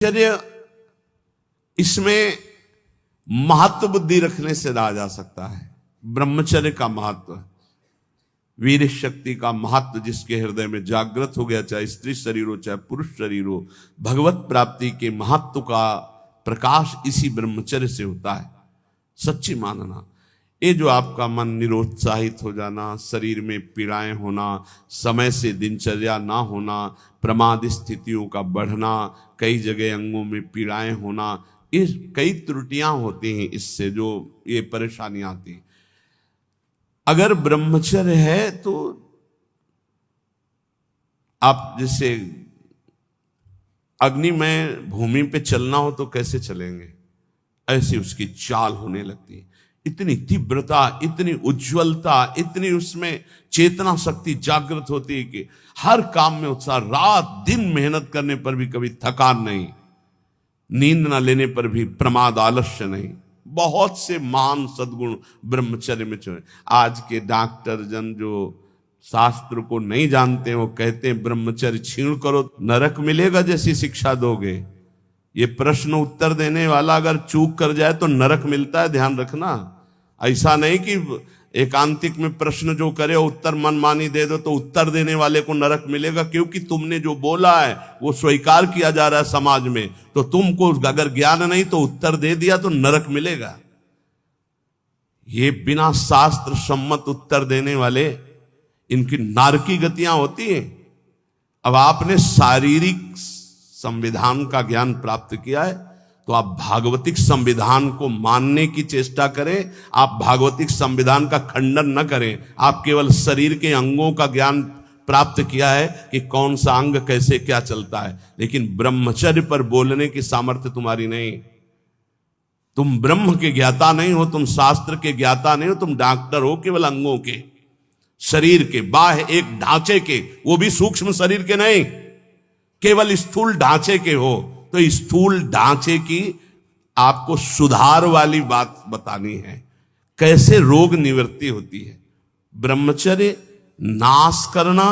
ब्रह्मचर्य इसमें महत्व बुद्धि रखने से रहा जा सकता है। ब्रह्मचर्य का महत्व, वीर शक्ति का महत्व जिसके हृदय में जागृत हो गया, चाहे स्त्री शरीर हो चाहे पुरुष शरीर हो, भगवत प्राप्ति के महत्व का प्रकाश इसी ब्रह्मचर्य से होता है। सच्ची मानना, ये जो आपका मन निरुत्साहित हो जाना, शरीर में पीड़ाएं होना, समय से दिनचर्या ना होना, प्रमाद स्थितियों का बढ़ना, कई जगह अंगों में पीड़ाएं होना, ये कई त्रुटियां होती हैं, इससे जो ये परेशानियां आती हैं। अगर ब्रह्मचर्य है तो आप जैसे अग्निमय भूमि पे चलना हो तो कैसे चलेंगे, ऐसी उसकी चाल होने लगती है। इतनी तीव्रता, इतनी उज्ज्वलता, इतनी उसमें चेतना शक्ति जागृत होती है कि हर काम में उत्साह, रात दिन मेहनत करने पर भी कभी थकान नहीं, नींद ना लेने पर भी प्रमाद आलस्य नहीं। बहुत से महान सद्गुण ब्रह्मचर्य में चले। आज के डॉक्टर जन जो शास्त्र को नहीं जानते हैं, वो कहते हैं ब्रह्मचर्य छीण करो नरक मिलेगा जैसी शिक्षा दोगे। ये प्रश्न उत्तर देने वाला अगर चूक कर जाए तो नरक मिलता है, ध्यान रखना। ऐसा नहीं कि एकांतिक में प्रश्न जो करे उत्तर मनमानी दे दो तो उत्तर देने वाले को नरक मिलेगा, क्योंकि तुमने जो बोला है वो स्वीकार किया जा रहा है समाज में। तो तुमको अगर ज्ञान नहीं तो उत्तर दे दिया तो नरक मिलेगा। ये बिना शास्त्र सम्मत उत्तर देने वाले, इनकी नारकी गतियां होती हैं। अब आपने शारीरिक संविधान का ज्ञान प्राप्त किया है तो आप भागवतिक संविधान को मानने की चेष्टा करें। आप भागवतिक संविधान का खंडन न करें। आप केवल शरीर के अंगों का ज्ञान प्राप्त किया है कि कौन सा अंग कैसे क्या चलता है, लेकिन ब्रह्मचर्य पर बोलने की सामर्थ्य तुम्हारी नहीं। तुम ब्रह्म के ज्ञाता नहीं हो, तुम शास्त्र के ज्ञाता नहीं हो, तुम डॉक्टर हो केवल अंगों के, शरीर के, बाह्य एक ढांचे के, वो भी सूक्ष्म शरीर के नहीं, केवल स्थूल ढांचे के हो। तो स्थूल ढांचे की आपको सुधार वाली बात बतानी है, कैसे रोग निवृत्ति होती है। ब्रह्मचर्य नाश करना,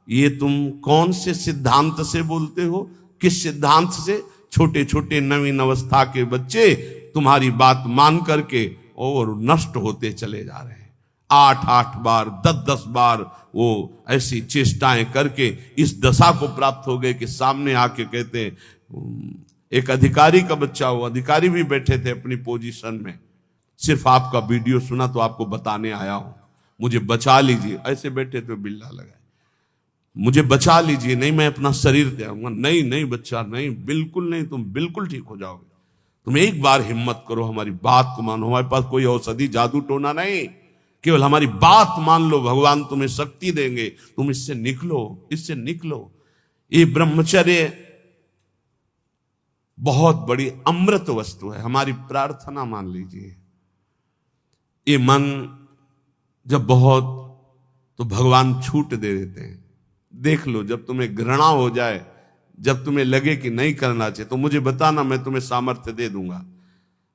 ये तुम कौन से सिद्धांत से बोलते हो, किस सिद्धांत से? छोटे छोटे नवीन अवस्था के बच्चे तुम्हारी बात मान करके और नष्ट होते चले जा रहे हैं। 8-8 बार 10-10 बार वो ऐसी चेष्टाएं करके इस दशा को प्राप्त हो गए कि सामने आके कहते हैं, एक अधिकारी का बच्चा हो, अधिकारी भी बैठे थे अपनी पोजीशन में, सिर्फ आपका वीडियो सुना तो आपको बताने आया हूं, मुझे बचा लीजिए। ऐसे बैठे तो बिल्ला लगाए, मुझे बचा लीजिए, नहीं मैं अपना शरीर दे आऊंगा। नहीं नहीं बच्चा, नहीं, बिल्कुल नहीं, तुम बिल्कुल ठीक हो जाओगे। तुम एक बार हिम्मत करो, हमारी बात को मानो। हमारे पास कोई औषधि जादू टोना नहीं, केवल हमारी बात मान लो, भगवान तुम्हें शक्ति देंगे, तुम इससे निकलो, इससे निकलो। ये ब्रह्मचर्य बहुत बड़ी अमृत वस्तु है। हमारी प्रार्थना मान लीजिए, ये मन जब बहुत, तो भगवान छूट दे देते हैं। देख लो, जब तुम्हें घृणा हो जाए, जब तुम्हें लगे कि नहीं करना चाहिए, तो मुझे बताना, मैं तुम्हें सामर्थ्य दे दूंगा।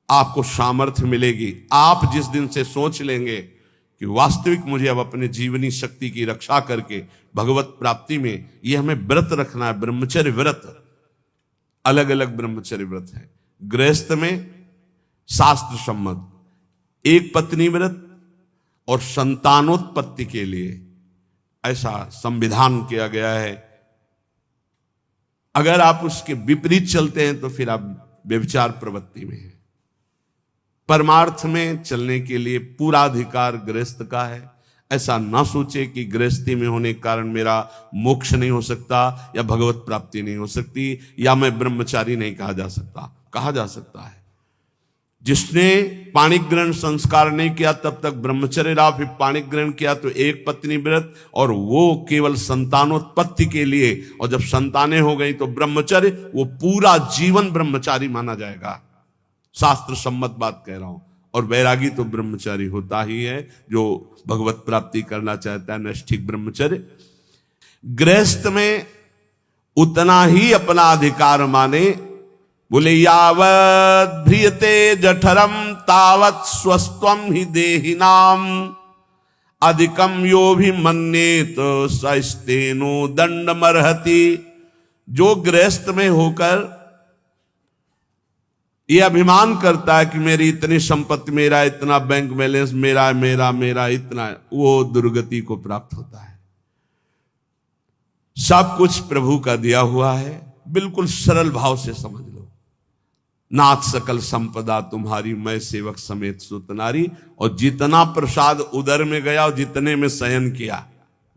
आपको सामर्थ्य मिलेगी। आप जिस दिन से सोच लेंगे कि वास्तविक मुझे अब अपने जीवनी शक्ति की रक्षा करके भगवत प्राप्ति में ये हमें व्रत रखना है, ब्रह्मचर्य व्रत, अलग अलग ब्रह्मचर्य व्रत है। गृहस्थ में शास्त्र सम्मत एक पत्नी व्रत और संतानोत्पत्ति के लिए ऐसा संविधान किया गया है। अगर आप उसके विपरीत चलते हैं तो फिर आप व्यभिचार प्रवृत्ति में हैं। परमार्थ में चलने के लिए पूरा अधिकार गृहस्थ का है। ऐसा ना सोचे कि गृहस्थी में होने के कारण मेरा मोक्ष नहीं हो सकता, या भगवत प्राप्ति नहीं हो सकती, या मैं ब्रह्मचारी नहीं कहा जा सकता। कहा जा सकता है। जिसने पाणिक ग्रहण संस्कार नहीं किया तब तक ब्रह्मचर्य रहा, फिर पाणिक ग्रहण किया तो एक पत्नी व्रत, और वो केवल संतानोत्पत्ति के लिए, और जब संतानें हो गई तो ब्रह्मचर्य, वो पूरा जीवन ब्रह्मचारी माना जाएगा। शास्त्र सम्मत बात कह रहा हूं। और वैरागी तो ब्रह्मचारी होता ही है, जो भगवत प्राप्ति करना चाहता है, नैष्ठिक ब्रह्मचर्य। गृहस्थ में उतना ही अपना अधिकार माने। बोले यावत् भ्रियते जठरम तावत् स्वस्त्वम ही देहिनाम अधिकम यो भी मन्येत सस्तेनो दंडमर्हति। जो गृहस्थ में होकर ये अभिमान करता है कि मेरी इतनी संपत्ति, मेरा इतना बैंक बैलेंस, मेरा मेरा मेरा इतना, वो दुर्गति को प्राप्त होता है। सब कुछ प्रभु का दिया हुआ है, बिल्कुल सरल भाव से समझ लो। नाथ सकल संपदा तुम्हारी, मैं सेवक समेत सुत नारी। और जितना प्रसाद उदर में गया और जितने में शयन किया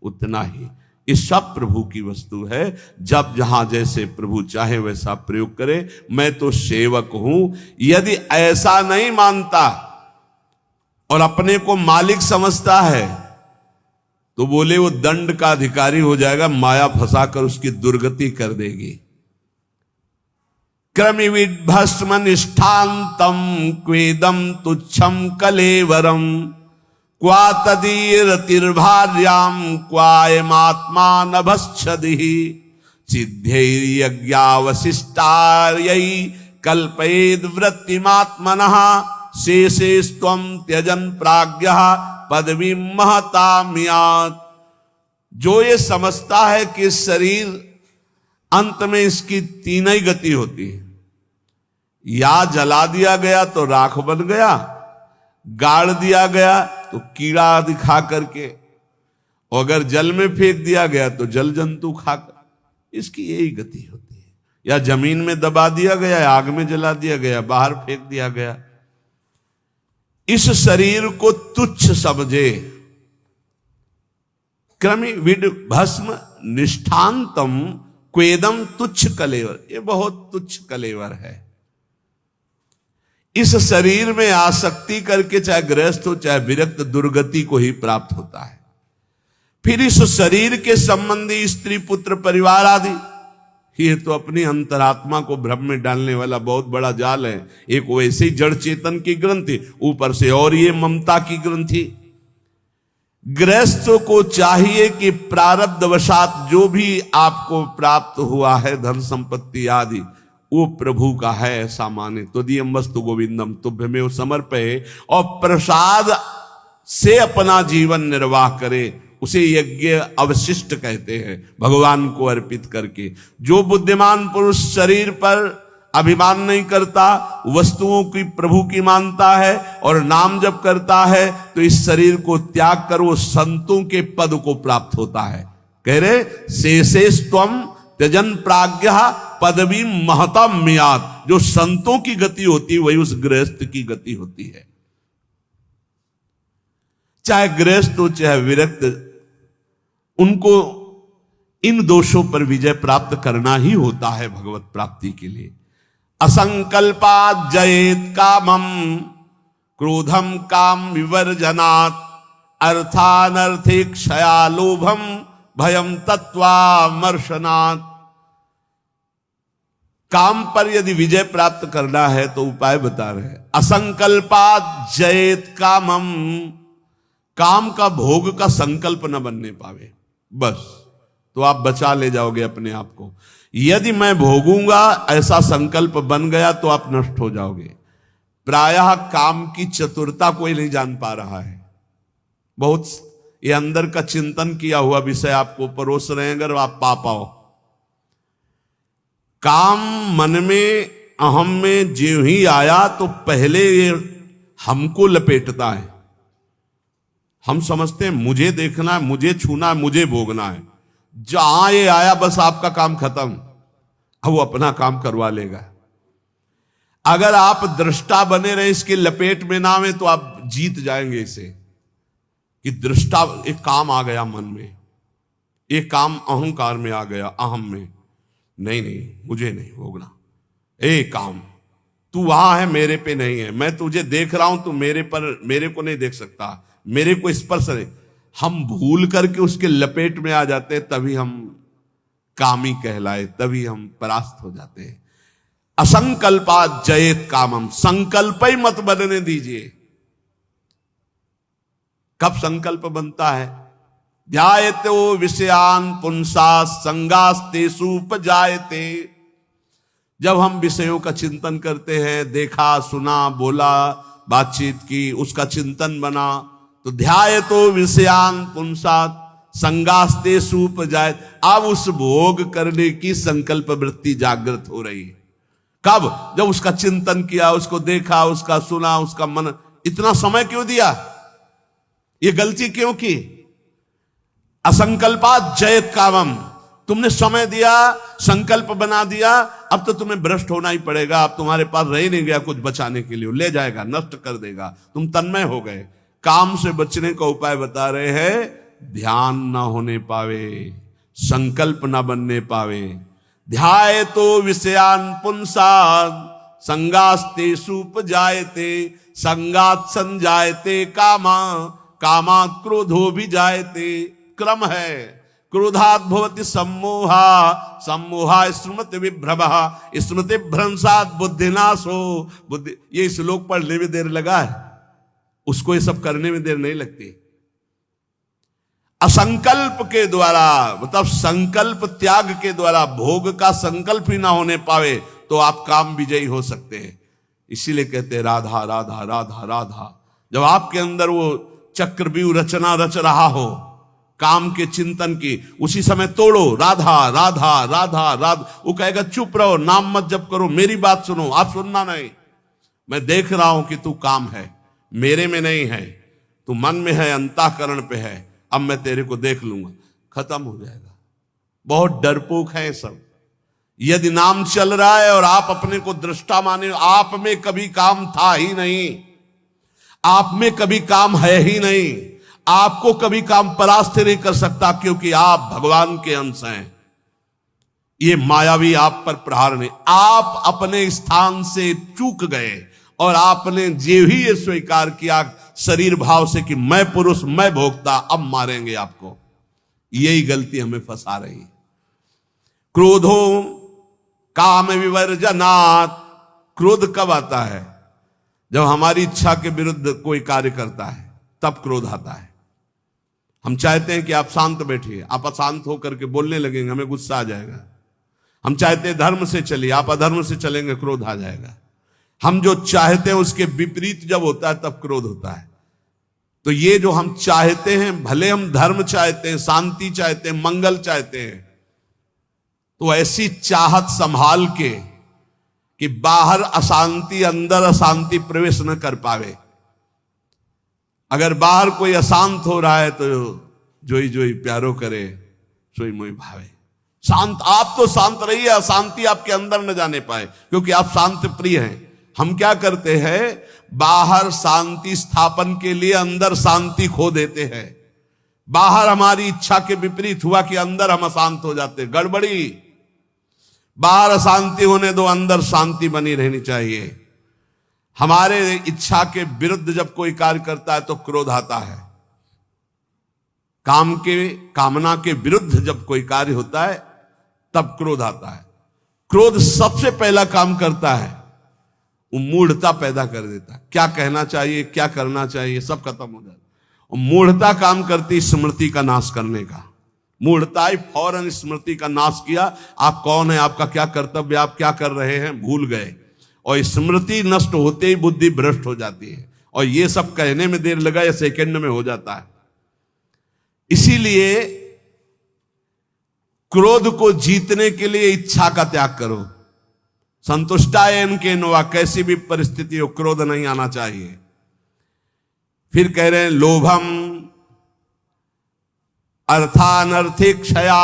उतना ही, ये सब प्रभु की वस्तु है। जब जहां जैसे प्रभु चाहे वैसा प्रयोग करे। मैं तो सेवक हूं। यदि ऐसा नहीं मानता और अपने को मालिक समझता है तो बोले वो दंड का अधिकारी हो जाएगा, माया फंसाकर उसकी दुर्गति कर देगी। क्रमिविद भस्म निष्ठांतम क्वेदम तुच्छम कलेवरम क्वा तदीरतिर्भार्याम क्वायमात्मा नभश्छदिः सिद्धैर्यज्ञावशिष्टार्यै कल्पयेद् वृत्तिमात्मनः शेषेस्त्वं त्यजन् प्राज्ञः पदवी महताम्यात्। जो ये समझता है कि शरीर अंत में इसकी तीन ही गति होती है, या जला दिया गया तो राख बन गया, गाड़ दिया गया तो कीड़ा दिखा करके, और अगर जल में फेंक दिया गया तो जल जंतु खाकर, इसकी यही गति होती है। या जमीन में दबा दिया गया, आग में जला दिया गया, बाहर फेंक दिया गया। इस शरीर को तुच्छ समझे। क्रमि विड भस्म निष्ठांतम क्वेदम तुच्छ कलेवर, ये बहुत तुच्छ कलेवर है। इस शरीर में आसक्ति करके चाहे गृहस्थ हो चाहे विरक्त, दुर्गति को ही प्राप्त होता है। फिर इस शरीर के संबंधी स्त्री पुत्र परिवार आदि, ये तो अपनी अंतरात्मा को भ्रम में डालने वाला बहुत बड़ा जाल है। एक वैसे ही जड़ चेतन की ग्रंथि, ऊपर से और ये ममता की ग्रंथि। गृहस्थ को चाहिए कि प्रारब्धवशात जो भी आपको प्राप्त हुआ है, धन संपत्ति आदि, वो प्रभु का है ऐसा माने। तो दियम वस्तु गोविंदम तुभ्यमेव समर्पये, और प्रसाद से अपना जीवन निर्वाह करे। उसे यज्ञ अवशिष्ट कहते हैं, भगवान को अर्पित करके। जो बुद्धिमान पुरुष शरीर पर अभिमान नहीं करता, वस्तुओं की प्रभु की मानता है और नाम जप करता है, तो इस शरीर को त्याग कर वो संतों के पद को प्राप्त होता है। कह रहे शेषेष त्वम त्यजन प्राज्ञः पदवी महताम्यात्। जो संतों की गति होती है वही उस गृहस्थ की गति होती है। चाहे गृहस्थ हो चाहे विरक्त, उनको इन दोषों पर विजय प्राप्त करना ही होता है भगवत प्राप्ति के लिए। असंकल्पात् जयेत कामम क्रोधम काम विवर्जनात् अर्थानर्थे क्षया लोभम भयम तत्वामर्शनात्। काम पर यदि विजय प्राप्त करना है तो उपाय बता रहे हैं। असंकल्पात् जयेत कामम, काम का भोग का संकल्प न बनने पावे, बस तो आप बचा ले जाओगे अपने आप को। यदि मैं भोगूंगा ऐसा संकल्प बन गया तो आप नष्ट हो जाओगे। प्रायः काम की चतुरता कोई नहीं जान पा रहा है। बहुत ये अंदर का चिंतन किया हुआ विषय आपको परोस रहे हैं, अगर आप पा पाओ। काम मन में अहम में जो ही आया तो पहले ये हमको लपेटता है। हम समझते हैं मुझे देखना है, मुझे छूना है, मुझे भोगना है। जहां ये आया बस आपका काम खत्म, अब वो अपना काम करवा लेगा। अगर आप दृष्टा बने रहे, इसके लपेट में ना आए, तो आप जीत जाएंगे इसे। कि दृष्टा, एक काम आ गया मन में, एक काम अहंकार में आ गया, अहम में, नहीं नहीं मुझे नहीं भोगना। ए काम, तू वहां है, मेरे पे नहीं है। मैं तुझे देख रहा हूं, तू मेरे को नहीं देख सकता, मेरे को स्पर्श नहीं। हम भूल करके उसके लपेट में आ जाते हैं, तभी हम कामी कहलाए, तभी हम परास्त हो जाते हैं। असंकल्पात् जयेत कामम, संकल्प ही मत बनने दीजिए। कब संकल्प बनता है? ध्यायते विषयान पुंसा संगास्तेषु उपजायते। जब हम विषयों का चिंतन करते हैं, देखा सुना बोला बातचीत की, उसका चिंतन बना, तो ध्यायतो विषयान पुंसात् संगास्तेषु उपजायते। अब उस भोग करने की संकल्प वृत्ति जागृत हो रही है। कब? जब उसका चिंतन किया, उसको देखा, उसका सुना, उसका मन। इतना समय क्यों दिया? ये गलती क्यों की? असंकल्पात जयत कामम। तुमने समय दिया, संकल्प बना दिया, अब तो तुम्हें भ्रष्ट होना ही पड़ेगा। अब तुम्हारे पास रह नहीं गया कुछ बचाने के लिए, ले जाएगा, नष्ट कर देगा। तुम तन्मय हो गए। काम से बचने का उपाय बता रहे हैं, ध्यान ना होने पावे, संकल्प ना बनने पावे। ध्याये तो विषयान पुंसान संगास्ते सुपजायते, संगात संजायते कामा, कामात क्रोधो भी जायते। क्रम है, क्रोधात भवति सम्मोहा, सम्मोहा स्मृति विभ्रमः, स्मृति भ्रंशात बुद्धिनाशो। बुद्धि, ये श्लोक पढ़ने में देर लगा है, उसको ये सब करने में देर नहीं लगती। असंकल्प के द्वारा, मतलब संकल्प त्याग के द्वारा, भोग का संकल्प ही ना होने पावे तो आप काम विजयी हो सकते हैं। इसीलिए कहते हैं राधा राधा राधा राधा। जब आपके अंदर वो चक्रव्यूह रचना रच रहा हो काम के चिंतन की, उसी समय तोड़ो राधा राधा राधा राधा। वो कहेगा चुप रहो, नाम मत जप करो, मेरी बात सुनो। आप सुनना नहीं, मैं देख रहा हूं कि तू काम है, मेरे में नहीं है, तू मन में है, अंतःकरण पे है, अब मैं तेरे को देख लूंगा। खत्म हो जाएगा। बहुत डरपोक है सब। यदि नाम चल रहा है और आप अपने को दृष्टा माने, आप में कभी काम था ही नहीं, आप में कभी काम है ही नहीं, आपको कभी काम परास्त नहीं कर सकता, क्योंकि आप भगवान के अंश हैं। ये मायावी आप पर प्रहार नहीं, आप अपने स्थान से चूक गए और आपने जे ही ये स्वीकार किया शरीर भाव से कि मैं पुरुष, मैं भोक्ता, अब मारेंगे आपको। यही गलती हमें फंसा रही है। क्रोधो काम विवर्जनात्। क्रोध कब आता है? जब हमारी इच्छा के विरुद्ध कोई कार्य करता है, तब क्रोध आता है। हम चाहते हैं कि आप शांत बैठिए, आप अशांत होकर के बोलने लगेंगे, हमें गुस्सा आ जाएगा। हम चाहते हैं धर्म से चलिए, आप अधर्म से चलेंगे, क्रोध आ जाएगा। हम जो चाहते हैं उसके विपरीत जब होता है तब क्रोध होता है। तो ये जो हम चाहते हैं, भले हम धर्म चाहते हैं, शांति चाहते हैं, मंगल चाहते हैं, तो ऐसी चाहत संभाल के कि बाहर अशांति, अंदर अशांति प्रवेश न कर पावे। अगर बाहर कोई अशांत हो रहा है तो जोई जोई प्यारो करे, सोई मोई भावे। शांत, आप तो शांत रहिए, अशांति आपके अंदर न जाने पाए, क्योंकि आप शांति प्रिय हैं। हम क्या करते हैं, बाहर शांति स्थापन के लिए अंदर शांति खो देते हैं। बाहर हमारी इच्छा के विपरीत हुआ कि अंदर हम अशांत हो जाते हैं। गड़बड़ी। बाहर अशांति होने दो, अंदर शांति बनी रहनी चाहिए। हमारे इच्छा के विरुद्ध जब कोई कार्य करता है तो क्रोध आता है। कामना के विरुद्ध जब कोई कार्य होता है तब क्रोध आता है। क्रोध सबसे पहला काम करता है, वो मूढ़ता पैदा कर देता है। क्या कहना चाहिए, क्या करना चाहिए, सब खत्म हो जाता है। और मूढ़ता काम करती स्मृति का नाश करने का। मूढ़ता ही फौरन स्मृति का नाश किया। आप कौन है, आपका क्या कर्तव्य, आप क्या कर रहे हैं, भूल गए। और स्मृति नष्ट होते ही बुद्धि भ्रष्ट हो जाती है। और ये सब कहने में देर लगा या सेकंड में हो जाता है। इसीलिए क्रोध को जीतने के लिए इच्छा का त्याग करो। संतुष्टायन के नोवा, कैसी भी परिस्थिति हो क्रोध नहीं आना चाहिए। फिर कह रहे हैं लोभम अर्थानर्थिक क्षया।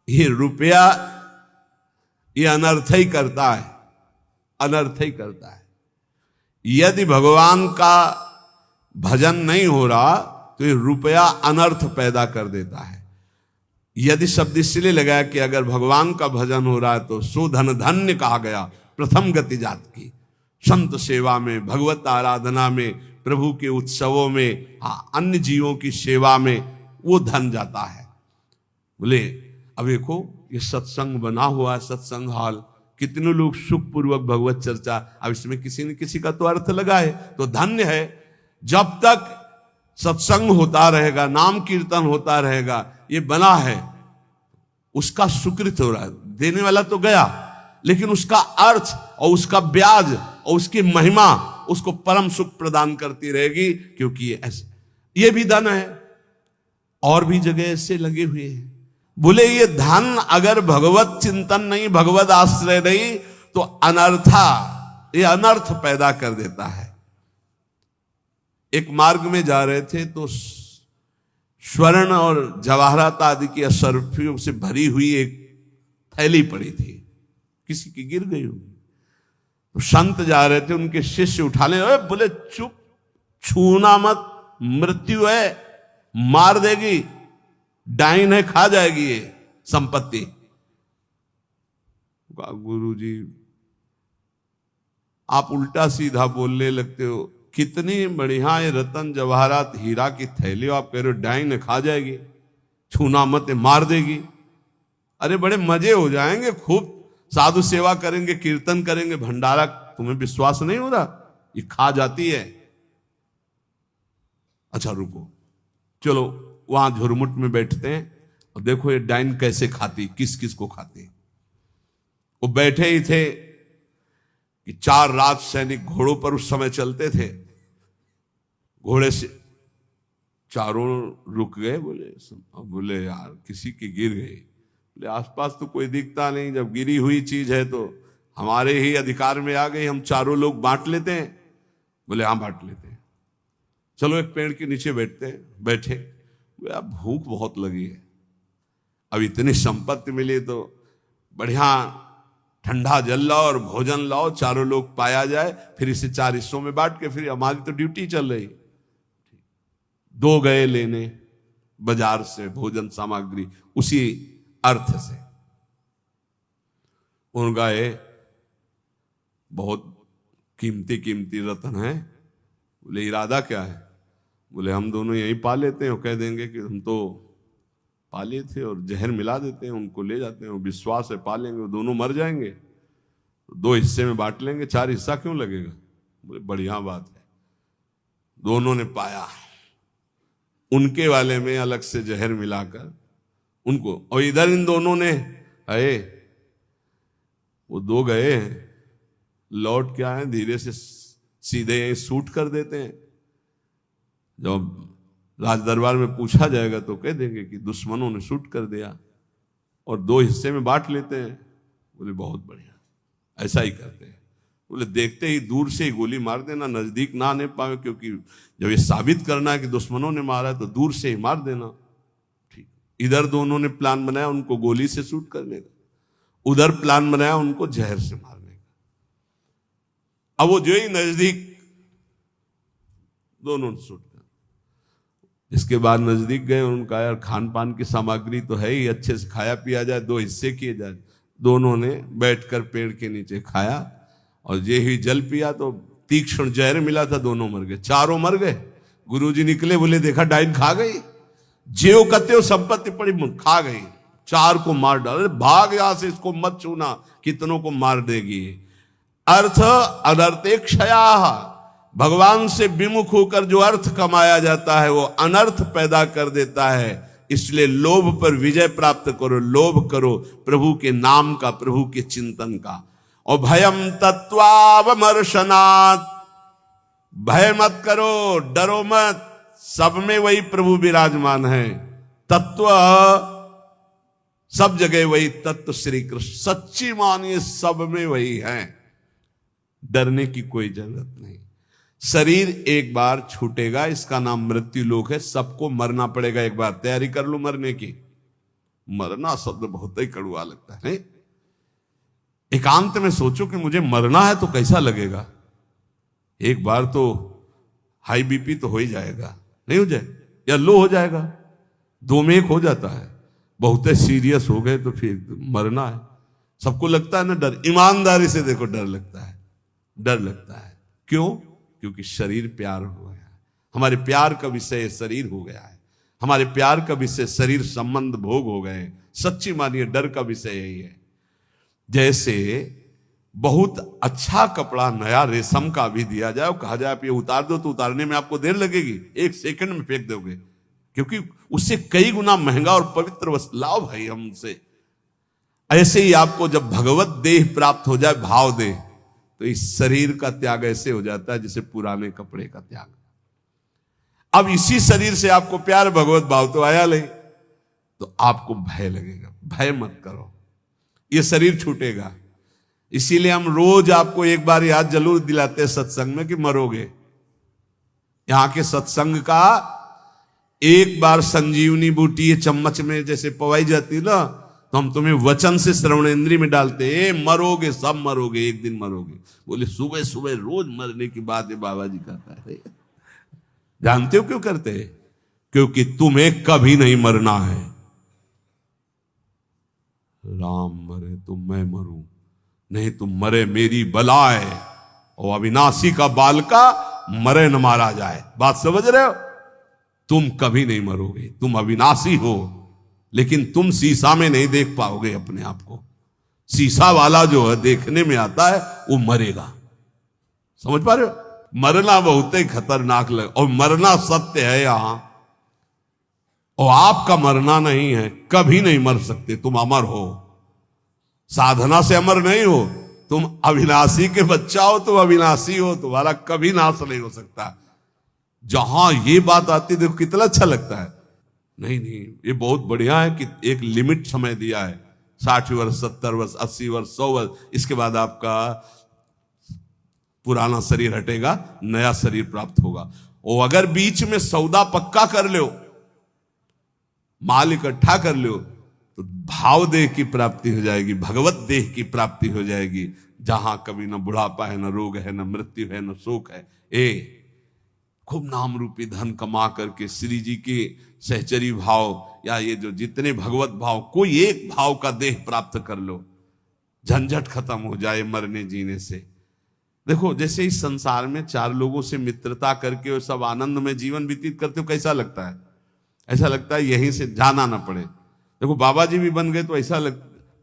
ये रुपया ये अनर्थ ही करता है, अनर्थ ही करता है। यदि भगवान का भजन नहीं हो रहा तो ये रुपया अनर्थ पैदा कर देता है। यदि शब्द इसलिए लगाया कि अगर भगवान का भजन हो रहा है तो सुधन धन्य कहा गया। प्रथम गति जात की संत सेवा में, भगवत आराधना में, प्रभु के उत्सवों में, अन्य जीवों की सेवा में वो धन जाता है। बोले अब देखो ये सत्संग बना हुआ है, सत्संग हॉल, कितने लोग सुखपूर्वक भगवत चर्चा, अब इसमें किसी न किसी का तो अर्थ लगा है, तो धन्य है। जब तक सत्संग होता रहेगा, नाम कीर्तन होता रहेगा, ये बना है, उसका सुकृत हो रहा है। देने वाला तो गया, लेकिन उसका अर्थ और उसका ब्याज और उसकी महिमा उसको परम सुख प्रदान करती रहेगी, क्योंकि ये ऐसे, ये भी धन है। और भी जगह ऐसे लगे हुए हैं। बोले ये धन अगर भगवत चिंतन नहीं, भगवत आश्रय नहीं, तो अनर्था, ये अनर्थ पैदा कर देता है। एक मार्ग में जा रहे थे तो स्वर्ण और जवाहरात आदि की असरफियों से भरी हुई एक थैली पड़ी थी, किसी की गिर गई होगी। तो संत जा रहे थे, उनके शिष्य उठा ले, बोले चुप, छूना मत, मृत्यु है, मार देगी, डाइन है, खा जाएगी ये संपत्ति। गुरु जी आप उल्टा सीधा बोलने लगते हो, कितनी बढ़िया ये रतन जवाहरात हीरा की थैली, आप कह रहे हो डाइन खा जाएगी, छूना मत, मार देगी। अरे बड़े मजे हो जाएंगे, खूब साधु सेवा करेंगे, कीर्तन करेंगे, भंडारा, तुम्हें विश्वास नहीं हो रहा ये खा जाती है। अच्छा रुको, चलो वहां झुरमुट में बैठते हैं और देखो ये डाइन कैसे खाती, किस किस को खाती। वो बैठे ही थे कि 4 राज सैनिक घोड़ों पर उस समय चलते थे, घोड़े से चारों रुक गए, बोले यार किसी की गिर गई, बोले आसपास तो कोई दिखता नहीं, जब गिरी हुई चीज है तो हमारे ही अधिकार में आ गई, हम चारों लोग बांट लेते हैं। बोले हाँ बांट लेते हैं, चलो एक पेड़ के नीचे बैठते हैं। बैठे, बोले भूख बहुत लगी है, अब इतनी संपत्ति मिली तो बढ़िया ठंडा जल लाओ और भोजन लाओ, चारों लोग पाया जाए, फिर इसे 4 हिस्सों में बांट के, फिर हमारी तो ड्यूटी चल रही। 2 गए लेने बाजार से भोजन सामग्री, उसी अर्थ से। उन गए, बहुत कीमती कीमती रत्न है। बोले इरादा क्या है? बोले हम दोनों यहीं पा लेते हैं, और कह देंगे कि हम तो पाले थे और जहर मिला देते हैं, उनको ले जाते हैं, विश्वास है पालेंगे, वो दोनों मर जाएंगे, तो 2 हिस्से में बांट लेंगे, 4 हिस्सा क्यों लगेगा? बोले बढ़िया बात है। दोनों ने पाया, उनके वाले में अलग से जहर मिलाकर उनको, और इधर इन दोनों ने आए, वो 2 गए, लौट क्या है, धीरे से सीधे शूट कर देते हैं। जब राज दरबार में पूछा जाएगा तो कह देंगे कि दुश्मनों ने शूट कर दिया, और 2 हिस्से में बांट लेते हैं। बोले बहुत बढ़िया, ऐसा ही करते हैं। बोले देखते ही दूर से ही गोली मार देना, नजदीक ना आने पावे, क्योंकि जब ये साबित करना है कि दुश्मनों ने मारा है तो दूर से ही मार देना। ठीक, इधर दोनों ने प्लान बनाया उनको गोली से शूट करने का, उधर प्लान बनाया उनको जहर से मारने का। अब वो जो ही नजदीक, दोनों ने शूट। इसके बाद नजदीक गए, उनका यार खान पान की सामग्री तो है ही, अच्छे से खाया पिया जाए, 2 हिस्से किए जाए। दोनों ने बैठकर पेड़ के नीचे खाया, और ये ही जल पिया तो तीक्ष्ण जहर मिला था, दोनों मर गए, चारों मर गए। गुरुजी निकले, बोले देखा डाइन खा गई, जेव कते हो संपत्ति पड़ी खा गई, 4 को मार डाले, भाग यहां से, इसको मत छूना, कितनों को मार देगी। अर्थ अनर्थे क्षया, भगवान से विमुख होकर जो अर्थ कमाया जाता है वो अनर्थ पैदा कर देता है। इसलिए लोभ पर विजय प्राप्त करो, लोभ करो प्रभु के नाम का, प्रभु के चिंतन का। और भयम तत्वावमर्शनात्, भय मत करो, डरो मत, सब में वही प्रभु विराजमान है। तत्व सब जगह वही तत्व श्री कृष्ण, सच्ची मानिए सब में वही है, डरने की कोई जरूरत नहीं। शरीर एक बार छूटेगा, इसका नाम मृत्यु लोक है, सबको मरना पड़ेगा एक बार, तैयारी कर लो मरने की। मरना शब्द बहुत ही कड़वा लगता है। एकांत में सोचो कि मुझे मरना है तो कैसा लगेगा। एक बार तो हाई बीपी तो हो ही जाएगा, नहीं हो जाए, या लो हो जाएगा, 2 में 1 हो जाता है। बहुत सीरियस हो गए तो फिर मरना है, सबको लगता है ना डर। ईमानदारी से देखो, डर लगता है, डर लगता है। क्यों? क्योंकि शरीर प्यार हो गया है, हमारे प्यार का विषय शरीर हो गया है, हमारे प्यार का विषय शरीर संबंध भोग हो गए। सच्ची मानिए डर का विषय यही है। जैसे बहुत अच्छा कपड़ा नया रेशम का भी दिया जाए, कहा जाए आप ये उतार दो, तो उतारने में आपको देर लगेगी, 1 सेकंड में फेंक दोगे, क्योंकि उससे कई गुना महंगा और पवित्र वस्त्र लाओ भाई हमसे। ऐसे ही आपको जब भगवत देह प्राप्त हो जाए, भाव दे, तो इस शरीर का त्याग ऐसे हो जाता है जैसे पुराने कपड़े का त्याग। अब इसी शरीर से आपको प्यार भगवत भाव तो आया नहीं, तो आपको भय लगेगा। भय मत करो, ये शरीर छूटेगा, इसीलिए हम रोज आपको एक बार याद जरूर दिलाते हैं सत्संग में कि मरोगे। यहां के सत्संग का एक बार संजीवनी बूटी ये चम्मच में जैसे पवाई जाती है ना, तो हम तुम्हें वचन से श्रवणेंद्रिय में डालते, मरोगे, सब मरोगे, एक दिन मरोगे। बोले सुबह सुबह रोज मरने की बात है बाबा जी कहता है। जानते हो क्यों करते हैं? क्योंकि तुम्हें कभी नहीं मरना है। राम मरे तो मैं मरूं, नहीं तुम मरे मेरी बलाए, और अविनाशी का बालका मरे न मारा जाए। बात समझ रहे हो? तुम कभी नहीं मरोगे, तुम अविनाशी हो, लेकिन तुम शीशा में नहीं देख पाओगे अपने आप को। शीशा वाला जो है देखने में आता है वो मरेगा। समझ पा रहे हो? मरना बहुत ही खतरनाक लगे, और मरना सत्य है यहां, और आपका मरना नहीं है, कभी नहीं मर सकते। तुम अमर हो, साधना से अमर नहीं हो, तुम अविनाशी के बच्चा हो, तुम अविनाशी हो, तुम्हारा कभी नाश नहीं हो सकता। जहां ये बात आती देखो कितना अच्छा लगता है। नहीं, ये बहुत बढ़िया है कि एक लिमिट समय दिया है, 60 वर्ष, 70 वर्ष, 80 वर्ष, 100 वर्ष, इसके बाद आपका पुराना शरीर हटेगा, नया शरीर प्राप्त होगा। और अगर बीच में सौदा पक्का कर लो, माल इकट्ठा कर लो, तो भाव देह की प्राप्ति हो जाएगी, भगवत देह की प्राप्ति हो जाएगी, जहां कभी न बुढ़ापा है, न रोग है, न मृत्यु है, न शोक है। खूब नाम रूपी धन कमा करके श्री जी के सहचरी भाव या ये जो जितने भगवत भाव, कोई एक भाव का देह प्राप्त कर लो, झंझट खत्म हो जाए मरने जीने से। देखो जैसे इस संसार में 4 लोगों से मित्रता करके और सब आनंद में जीवन व्यतीत करते हो, कैसा लगता है? ऐसा लगता है यहीं से जाना ना पड़े। देखो बाबा जी भी बन गए तो ऐसा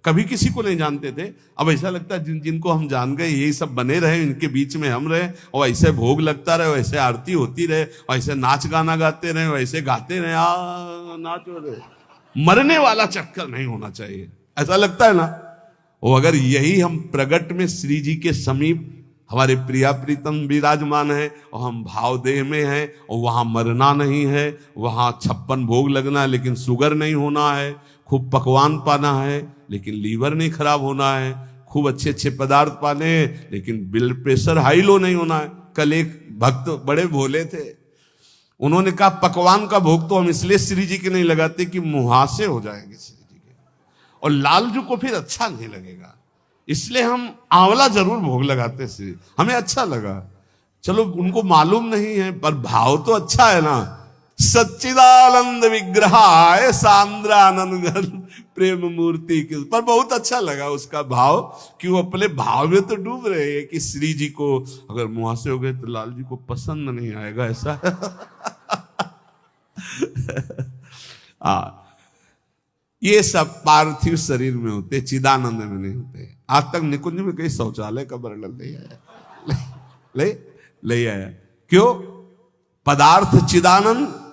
कभी किसी को नहीं जानते थे, अब ऐसा लगता है जिनको हम जान गए यही सब बने रहे, इनके बीच में हम रहे, और ऐसे भोग लगता रहे, वैसे आरती होती रहे, और ऐसे नाच गाना गाते रहे, वैसे गाते रहे, नाचो रहे। मरने वाला चक्कर नहीं होना चाहिए, ऐसा लगता है ना। और अगर यही हम प्रगट में श्री जी के समीप हमारे प्रिया प्रीतम विराजमान है, और हम भाव देह में हैं, और वहां मरना नहीं है, वहां 56 भोग लगना है लेकिन शुगर नहीं होना है, खूब पकवान पाना है लेकिन लीवर नहीं खराब होना है, खूब अच्छे अच्छे पदार्थ पाने हैं लेकिन ब्लड प्रेशर हाई लो नहीं होना है। कल एक भक्त बड़े भोले थे, उन्होंने कहा पकवान का भोग तो हम इसलिए श्री जी के नहीं लगाते कि मुहासे हो जाएंगे श्री जी के, और लालजू को फिर अच्छा नहीं लगेगा, इसलिए हम आंवला जरूर भोग लगाते श्री, हमें अच्छा लगा। चलो उनको मालूम नहीं है, पर भाव तो अच्छा है ना। सच्चिदानंद विग्रहाय सांद्रानंद प्रेम मूर्ति के, पर बहुत अच्छा लगा उसका भाव कि वो अपने भाव में तो डूब रहे हैं कि श्री जी को अगर मुहासे हो गए तो लाल जी को पसंद नहीं आएगा, ऐसा। ये सब पार्थिव शरीर में होते, चिदानंद में नहीं होते। आज तक निकुंज में कहीं शौचालय का वर्णन नहीं आया, ले आया। क्यों? पदार्थ चिदानंद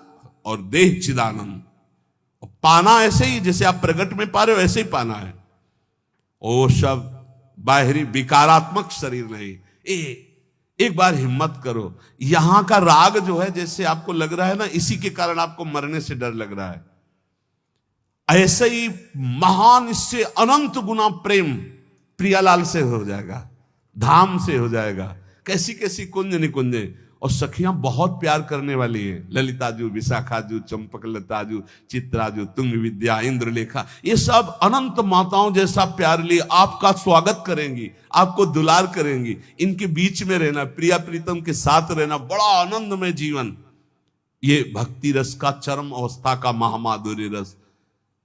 और देह चिदानंद। पाना ऐसे ही जैसे आप प्रगट में पा रहे हो ऐसे ही पाना है। ओ सब बाहरी विकारात्मक शरीर नहीं। एक बार हिम्मत करो, यहां का राग जो है जैसे आपको लग रहा है ना, इसी के कारण आपको मरने से डर लग रहा है, ऐसे ही महान इससे अनंत गुना प्रेम प्रियालाल से हो जाएगा, धाम से हो जाएगा। कैसी कैसी कुंज निकुंजे, और सखियां बहुत प्यार करने वाली हैं, ललिताजू, विशाखाजू, चंपकलताजू, चित्राजू, तुंग विद्या, इंद्रलेखा, ये सब अनंत माताओं जैसा प्यार लिए आपका स्वागत करेंगी, आपको दुलार करेंगी। इनके बीच में रहना, प्रिया प्रीतम के साथ रहना, बड़ा आनंदमय जीवन। ये भक्ति रस का चरम अवस्था का महामाधुर्य रस,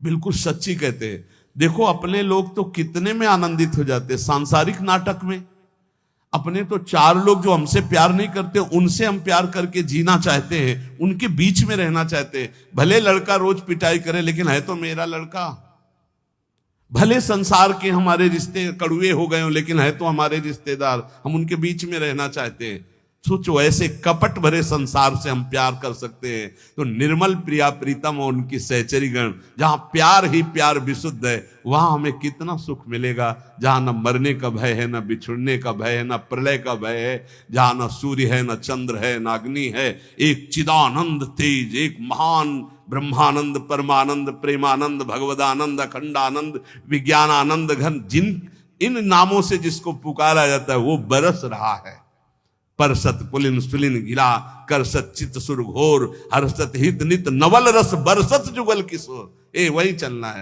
बिल्कुल सच्ची कहते हैं। देखो अपने लोग तो कितने में आनंदित हो जाते हैं सांसारिक नाटक में। अपने तो 4 लोग जो हमसे प्यार नहीं करते, उनसे हम प्यार करके जीना चाहते हैं, उनके बीच में रहना चाहते हैं। भले लड़का रोज पिटाई करे लेकिन है तो मेरा लड़का। भले संसार के हमारे रिश्ते कड़ुए हो गए हो लेकिन है तो हमारे रिश्तेदार, हम उनके बीच में रहना चाहते हैं। सोचो ऐसे कपट भरे संसार से हम प्यार कर सकते हैं तो निर्मल प्रिया प्रीतम और उनकी सहचरी गण, जहां प्यार ही प्यार विशुद्ध है, वहां हमें कितना सुख मिलेगा। जहां न मरने का भय है, न बिछुड़ने का भय है, न प्रलय का भय है, जहां न सूर्य है, न चंद्र है, न अग्नि है। एक चिदानंद तेज, एक महान ब्रह्मानंद, परमानंद, प्रेमानंद, भगवदानंद, अखंडानंद, विज्ञानानंद घन, जिन इन नामों से जिसको पुकारा जाता है वो बरस रहा है। परसत पुलिन सुलिन गिला, करसत चित सुर घोर, हर्षत हित नित नवल रस बरसत जुगल किशोर। वही चलना है।